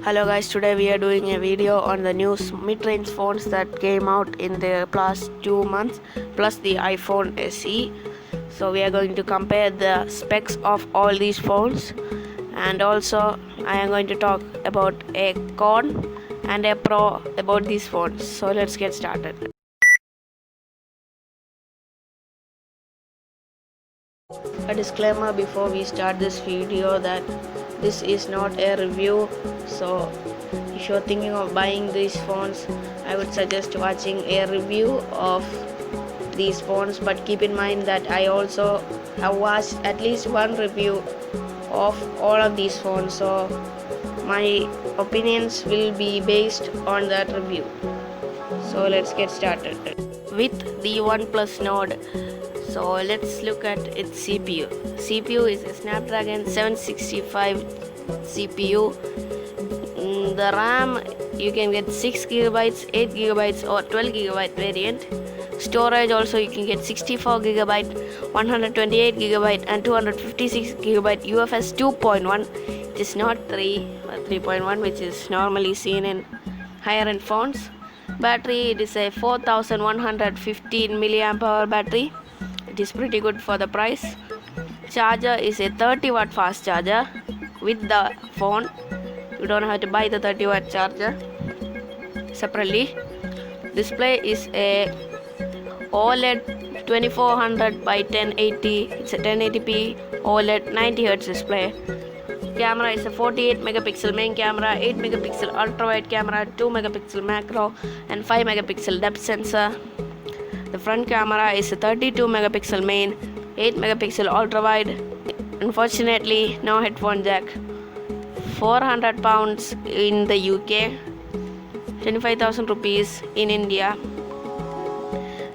Hello guys, today we are doing a video on the new mid-range phones that came out in the past 2 months plus the iPhone SE. So we are going to compare the specs of all these phones, and also I am going to talk about a con and a pro about these phones. So let's get started. A disclaimer before we start this video that this is not a review, so if you're thinking of buying these phones, I would suggest watching a review of these phones, but keep in mind that I also have watched at least one review of all of these phones, so my opinions will be based on that review. So let's get started with the OnePlus Nord. So let's look at its CPU. CPU is a Snapdragon 765 CPU. The RAM, you can get 6GB, 8GB or 12GB variant. Storage also you can get 64GB, 128GB and 256GB UFS 2.1. It is not 3 or 3.1, which is normally seen in higher end phones. Battery, it is a 4115 mAh battery. It is pretty good for the price. Charger is a 30-watt fast charger with the phone. You don't have to buy the 30-watt charger separately. Display is a OLED 2400 by 1080. It's a 1080p OLED 90Hz display. Camera is a 48 megapixel main camera, 8 megapixel ultra wide camera, 2 megapixel macro and 5 megapixel depth sensor. The front camera is a 32 megapixel main, 8 megapixel ultra wide. Unfortunately, no headphone jack. 400 pounds in the UK, 25,000 rupees in India,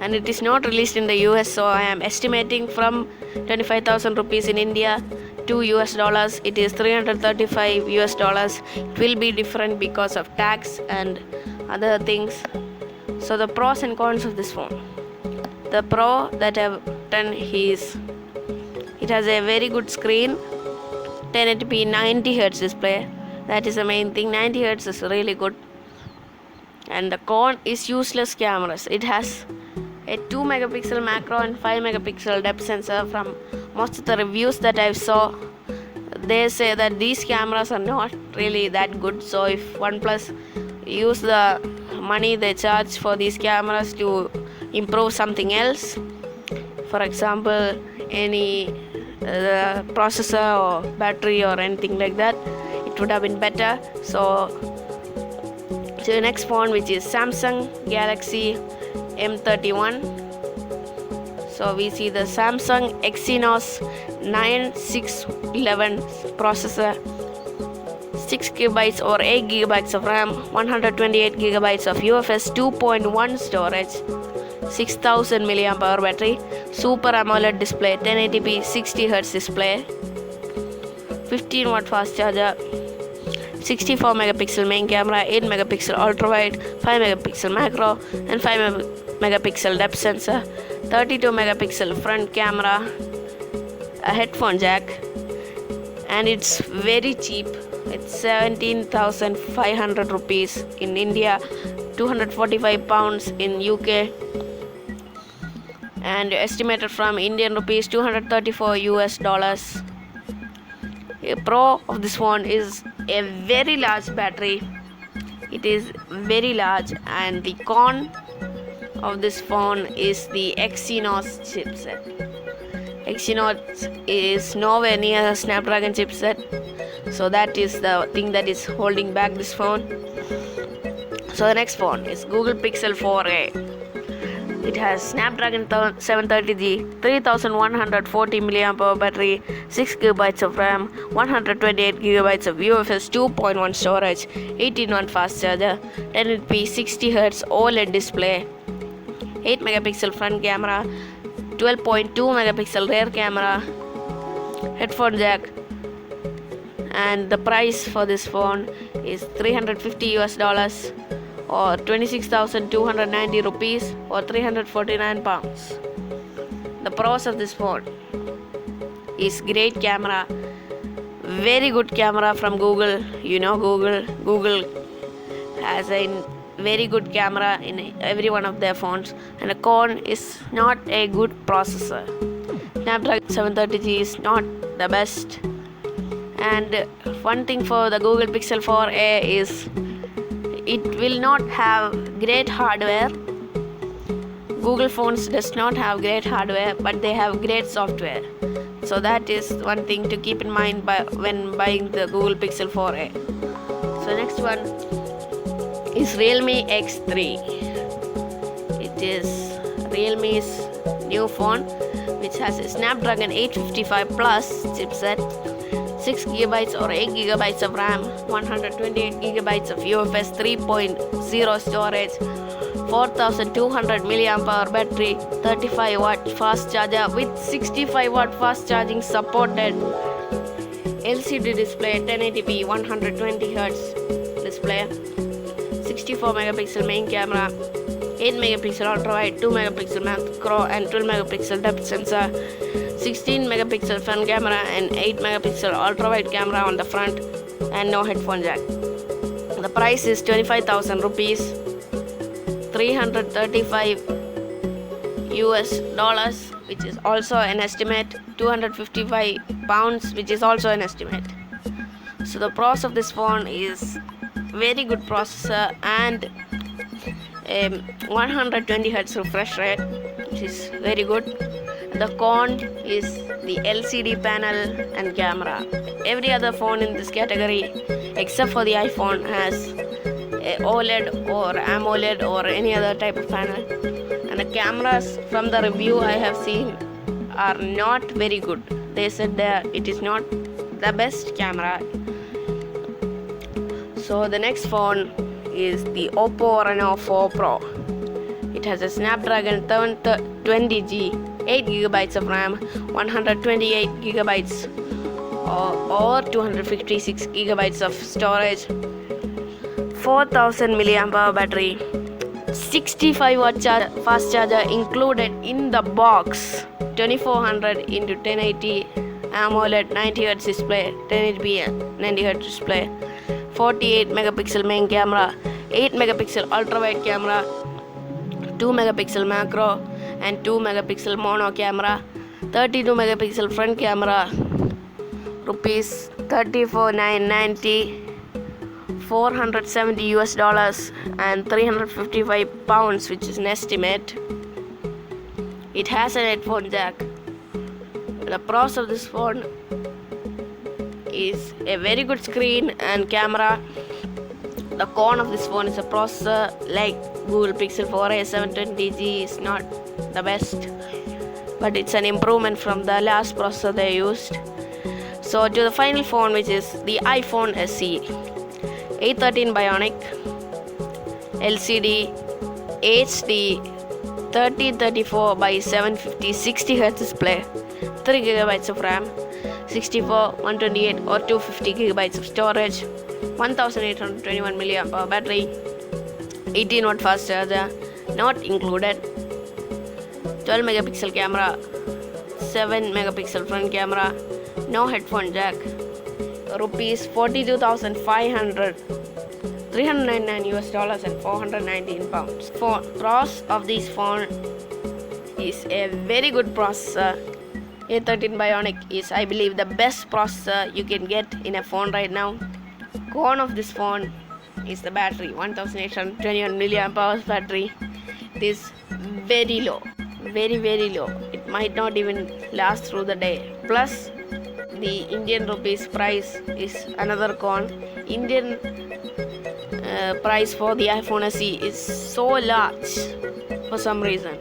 and it is not released in the US, so I am estimating from 25,000 rupees in India to US dollars, it is 335 US dollars. It will be different because of tax and other things. So the pros and cons of this phone. The pro that I've done is it has a very good screen, 1080p 90Hz display. That is the main thing. 90Hz is really good. And the con is useless cameras. It has a 2 megapixel macro and 5 megapixel depth sensor. From most of the reviews that I saw, they say that these cameras are not really that good. So if OnePlus use the money they charge for these cameras to improve something else, for example any processor or battery or anything like that, it would have been better. So the next phone, which is Samsung Galaxy M31. So we see the Samsung Exynos 9611 processor, 6GB or 8GB of RAM, 128GB of UFS 2.1 storage, 6000 mAh battery, Super AMOLED display, 1080p 60Hz display, 15-watt fast charger, 64 megapixel main camera, 8 megapixel ultra wide, 5 megapixel macro and 5 megapixel depth sensor, 32 megapixel front camera, a headphone jack, and it's very cheap. It's 17,500 rupees in India, 245 pounds in UK, and estimated from Indian rupees 234 US dollars. A pro of this phone is a very large battery. It is very large, and the con of this phone is the Exynos chipset. Exynos is nowhere near a Snapdragon chipset, so that is the thing that is holding back this phone. So the next phone is Google Pixel 4a. It has Snapdragon 730G, 3140 mAh battery, 6GB of RAM, 128GB of UFS 2.1 storage, 18-watt fast charger, 1080p 60Hz OLED display, 8 megapixel front camera, 12.2 megapixel rear camera, headphone jack, and the price for this phone is 350 US dollars or 26,290 rupees or 349 pounds. The pros of this phone is great camera, very good camera from Google. You know Google has a very good camera in every one of their phones, and the con is not a good processor. Snapdragon 730G is not the best. And one thing for the Google Pixel 4a is it will not have great hardware. Google phones does not have great hardware, but they have great software. So that is one thing to keep in mind when buying the Google Pixel 4a. So next one is Realme X3. It is Realme's new phone, which has a Snapdragon 855 Plus chipset, 6GB or 8GB of RAM, 128GB of UFS 3.0 storage, 4200 mAh battery, 35-watt fast charger with 65-watt fast charging supported, LCD display, 1080p 120Hz display, 64 megapixel main camera, 8 megapixel ultra wide, 2 megapixel macro and 12 megapixel depth sensor, 16 megapixel front camera and 8 megapixel ultra wide camera on the front, and no headphone jack. The price is 25,000 rupees, 335 US dollars, which is also an estimate, 255 pounds, which is also an estimate. So the pros of this phone is very good processor and 120Hz refresh rate, which is very good. The con is the LCD panel and camera. Every other phone in this category except for the iPhone has a OLED or AMOLED or any other type of panel, and the cameras from the review I have seen are not very good. They said that it is not the best camera. So the next phone is the Oppo Reno 4 Pro. It has a Snapdragon 720G, 8GB of RAM, 128GB or 256GB of storage, 4000 mAh battery, 65-watt fast charger included in the box, 2400 into 1080 AMOLED 90Hz display, 1080p 90Hz display, 48 megapixel main camera, 8 megapixel ultra wide camera, 2 megapixel macro and 2 megapixel mono camera, 32 megapixel front camera, rupees 34,990, 470 US dollars and 355 pounds, which is an estimate. It has an headphone jack. The pros of this phone is a very good screen and camera. The con of this phone is a processor, like Google Pixel 4a 720G is not the best, but it's an improvement from the last processor they used. So to the final phone, which is the iPhone SE, A13 Bionic, LCD, HD, 1334 by 750 60Hz display, 3GB of RAM, 64, 128 or 250GB of storage, 1821 mAh battery, 18-watt fast charger not included, 12 megapixel camera, 7 megapixel front camera, no headphone jack, rupees 42,500, 399 US dollars and 419 pounds. Pros of this phone is a very good processor. A13 Bionic is, I believe, the best processor you can get in a phone right now. Con of this phone is the battery, 1821 mAh battery. It is very low, very low. It might not even last through the day. Plus, the Indian rupees price is another con. Indian price for the iPhone SE is so large for some reason.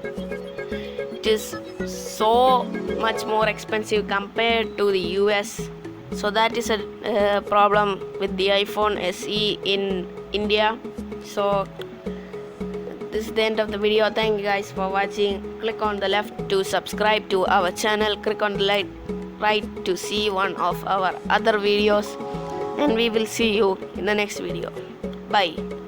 It is so much more expensive compared to the US. So that is a problem with the iPhone SE in India. So this is the end of the video. Thank you guys for watching. Click on the left to subscribe to our channel. Click on the right to see one of our other videos, and we will see you in the next video. Bye.